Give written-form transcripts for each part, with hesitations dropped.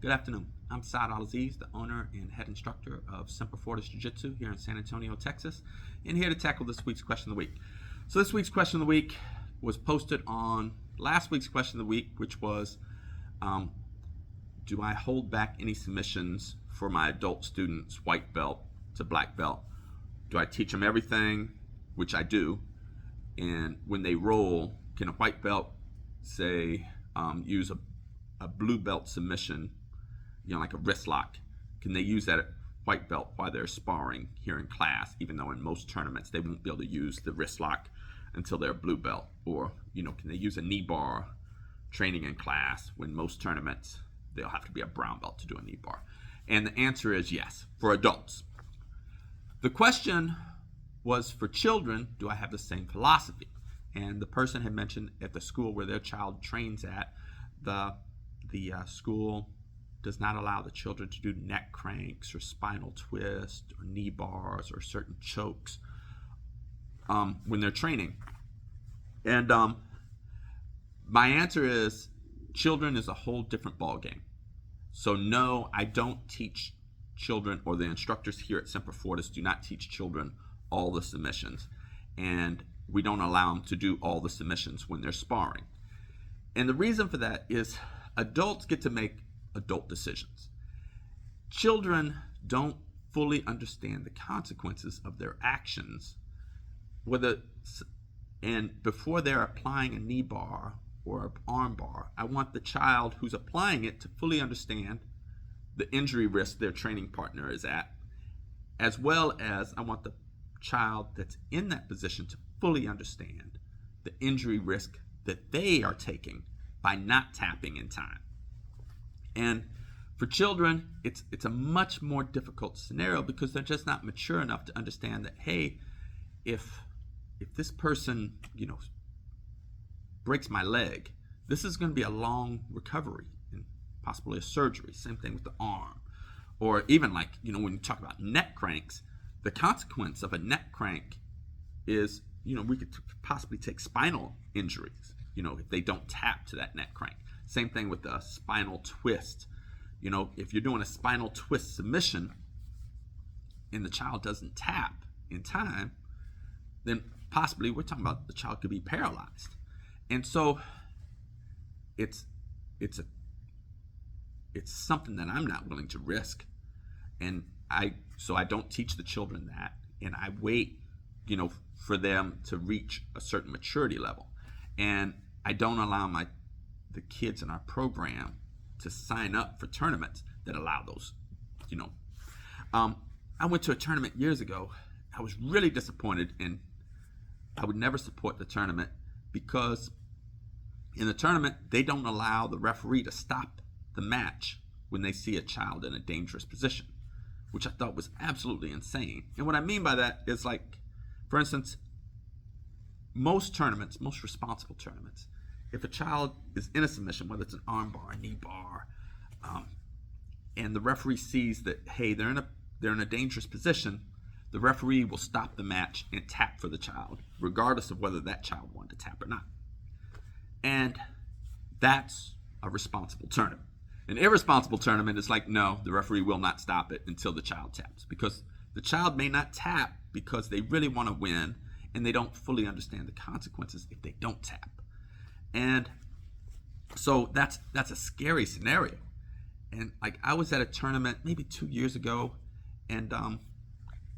Good afternoon. I'm Saad Al-Aziz, the owner and head instructor of Semper Fortis Jiu Jitsu here in San Antonio, Texas, and here to tackle this week's question of the week. So this week's question of the week was posted on last week's question of the week, which was, do I hold back any submissions for my adult students, white belt to black belt? Do I teach them everything, which I do, and when they roll, can a white belt, say, use a blue belt submission, like a wrist lock? Can they use that at white belt while they're sparring here in class, even though in most tournaments they won't be able to use the wrist lock until they're blue belt? Or, can they use a knee bar training in class when most tournaments they'll have to be a brown belt to do a knee bar? And the answer is yes, for adults. The question was for children, do I have the same philosophy? And the person had mentioned at the school where their child trains at, the school does not allow the children to do neck cranks or spinal twist or knee bars or certain chokes when they're training. And my answer is children is a whole different ballgame. So no, I don't teach children, or the instructors here at Semper Fortis do not teach children all the submissions. And we don't allow them to do all the submissions when they're sparring. And the reason for that is adults get to make adult decisions. Children don't fully understand the consequences of their actions, and before they're applying a knee bar or an arm bar, I want the child who's applying it to fully understand the injury risk their training partner is at, as well as I want the child that's in that position to fully understand the injury risk that they are taking by not tapping in time. And for children, it's a much more difficult scenario because they're just not mature enough to understand that, hey, if this person, breaks my leg, this is going to be a long recovery and possibly a surgery. Same thing with the arm. Or even when you talk about neck cranks, the consequence of a neck crank is, we could possibly take spinal injuries, if they don't tap to that neck crank. Same thing with the spinal twist. If you're doing a spinal twist submission and the child doesn't tap in time, then possibly we're talking about the child could be paralyzed. And so it's something that I'm not willing to risk. And so I don't teach the children that, and I wait, for them to reach a certain maturity level. And I don't allow the kids in our program to sign up for tournaments that allow those, I went to a tournament years ago. I was really disappointed, and I would never support the tournament because in the tournament, they don't allow the referee to stop the match when they see a child in a dangerous position, which I thought was absolutely insane. And what I mean by that is, for instance, most responsible tournaments, if a child is in a submission, whether it's an arm bar, a knee bar, and the referee sees that, hey, they're in a dangerous position, the referee will stop the match and tap for the child, regardless of whether that child wanted to tap or not. And that's a responsible tournament. An irresponsible tournament is no, the referee will not stop it until the child taps, because the child may not tap because they really want to win and they don't fully understand the consequences if they don't tap. And so that's a scary scenario. And I was at a tournament maybe 2 years ago, and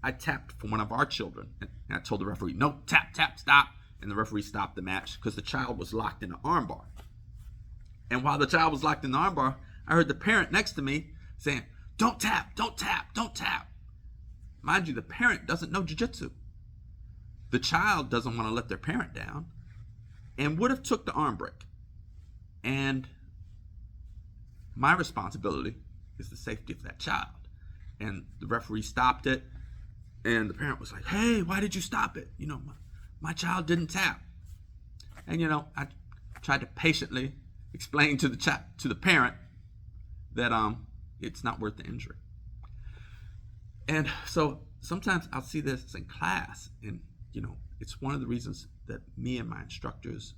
I tapped for one of our children, and I told the referee, no, tap, stop. And the referee stopped the match because the child was locked in the armbar. And while the child was locked in the armbar, I heard the parent next to me saying, don't tap, don't tap, don't tap. Mind you, the parent doesn't know jiu-jitsu. The child doesn't want to let their parent down and would have took the arm break. And my responsibility is the safety of that child. And the referee stopped it, and the parent was like, hey, why did you stop it? My child didn't tap. And I tried to patiently explain to the parent that it's not worth the injury. And so sometimes I'll see this in class, and it's one of the reasons that me and my instructors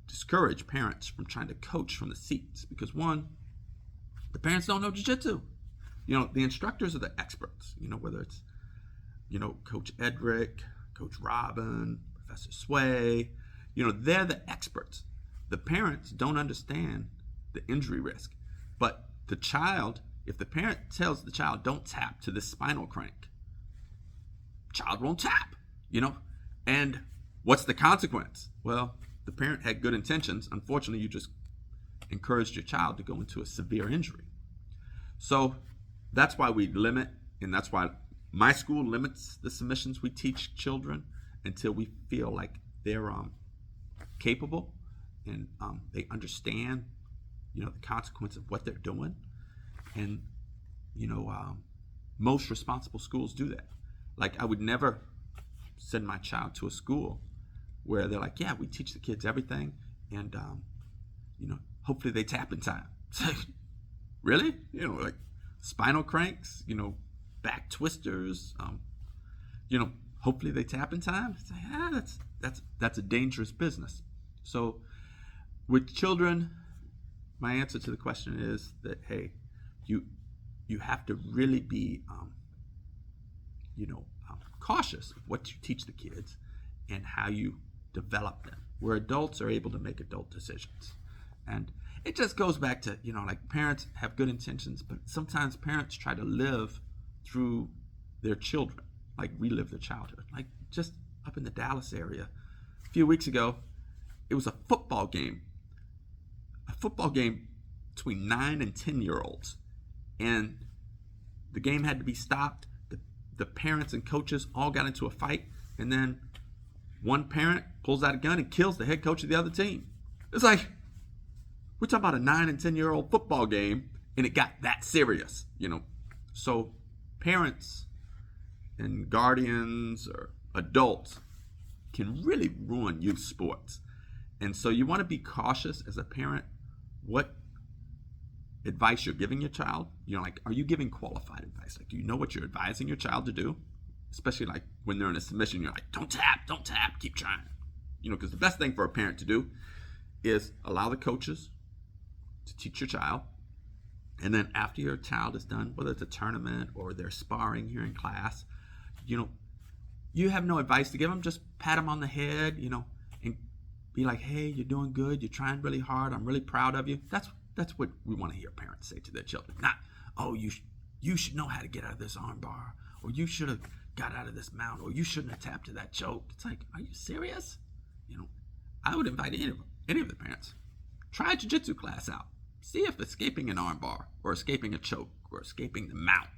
discourage parents from trying to coach from the seats, because one, The parents don't know jiu-jitsu. You know, the instructors are the experts. You know, whether it's, you know, Coach Edric, Coach Robin, Professor Sway, you know, they're the experts. The parents don't understand the injury risk. But the child, if the parent tells the child, don't tap to this spinal crank, child won't tap, you know. And what's the consequence? Well, the parent had good intentions. Unfortunately, you just encouraged your child to go into a severe injury. So that's why we limit, and that's why my school limits the submissions we teach children until we feel like they're capable and they understand, you know, the consequence of what they're doing. And, you know, most responsible schools do that. Like, I would never send my child to a school where they're like, yeah, we teach the kids everything, and, you know, hopefully they tap in time. It's like, really? You know, like spinal cranks, you know, back twisters, you know, hopefully they tap in time. It's like, that's a dangerous business. So with children, my answer to the question is that, hey, you have to really be, you know, cautious of what you teach the kids and how you develop them, where adults are able to make adult decisions. And it just goes back to, you know, like, parents have good intentions, but sometimes parents try to live through their children, like relive their childhood. Like, just up in the Dallas area, a few weeks ago, it was a football game between 9 and 10-year-olds. And the game had to be stopped. The parents and coaches all got into a fight. And then one parent pulls out a gun and kills the head coach of the other team. It's like, we're talking about a 9 and 10-year-old football game, and it got that serious, you know. So parents and guardians or adults can really ruin youth sports. And so you want to be cautious as a parent what advice you're giving your child. You know, like, are you giving qualified advice? Like, do you know what you're advising your child to do? Especially like when they're in a submission, you're like, don't tap, keep trying. You know, because the best thing for a parent to do is allow the coaches to teach your child. And then after your child is done, whether it's a tournament or they're sparring here in class, you know, you have no advice to give them. Just pat them on the head, you know, and be like, hey, you're doing good. You're trying really hard. I'm really proud of you. That's what we want to hear parents say to their children. Not, oh, you should know how to get out of this arm bar, or you should have got out of this mount, or you shouldn't have tapped to that choke. It's like, are you serious? You know, I would invite any of the parents, try a jiu-jitsu class out. See if escaping an arm bar or escaping a choke or escaping the mount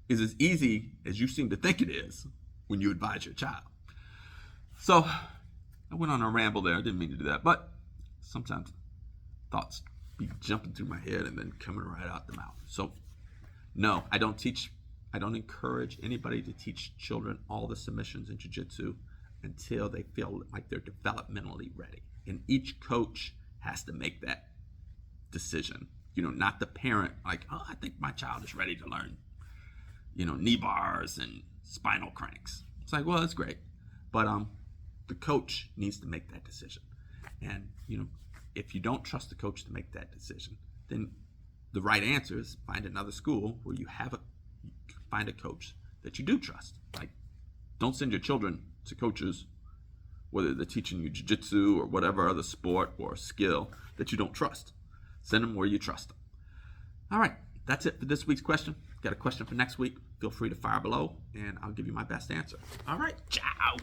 is as easy as you seem to think it is when you advise your child. So I went on a ramble there. I didn't mean to do that, but sometimes thoughts be jumping through my head and then coming right out the mouth. So no, I don't encourage anybody to teach children all the submissions in jiu-jitsu until they feel like they're developmentally ready. And each coach has to make that decision. You know, not the parent, like, oh, I think my child is ready to learn, you know, knee bars and spinal cranks. It's like, well, that's great. But the coach needs to make that decision. And, you know, if you don't trust the coach to make that decision, then the right answer is find another school where you find a coach that you do trust. Like, don't send your children to coaches, whether they're teaching you jiu-jitsu or whatever other sport or skill that you don't trust. Send them where you trust them. All right, that's it for this week's question. Got a question for next week? Feel free to fire below, and I'll give you my best answer. All right, ciao.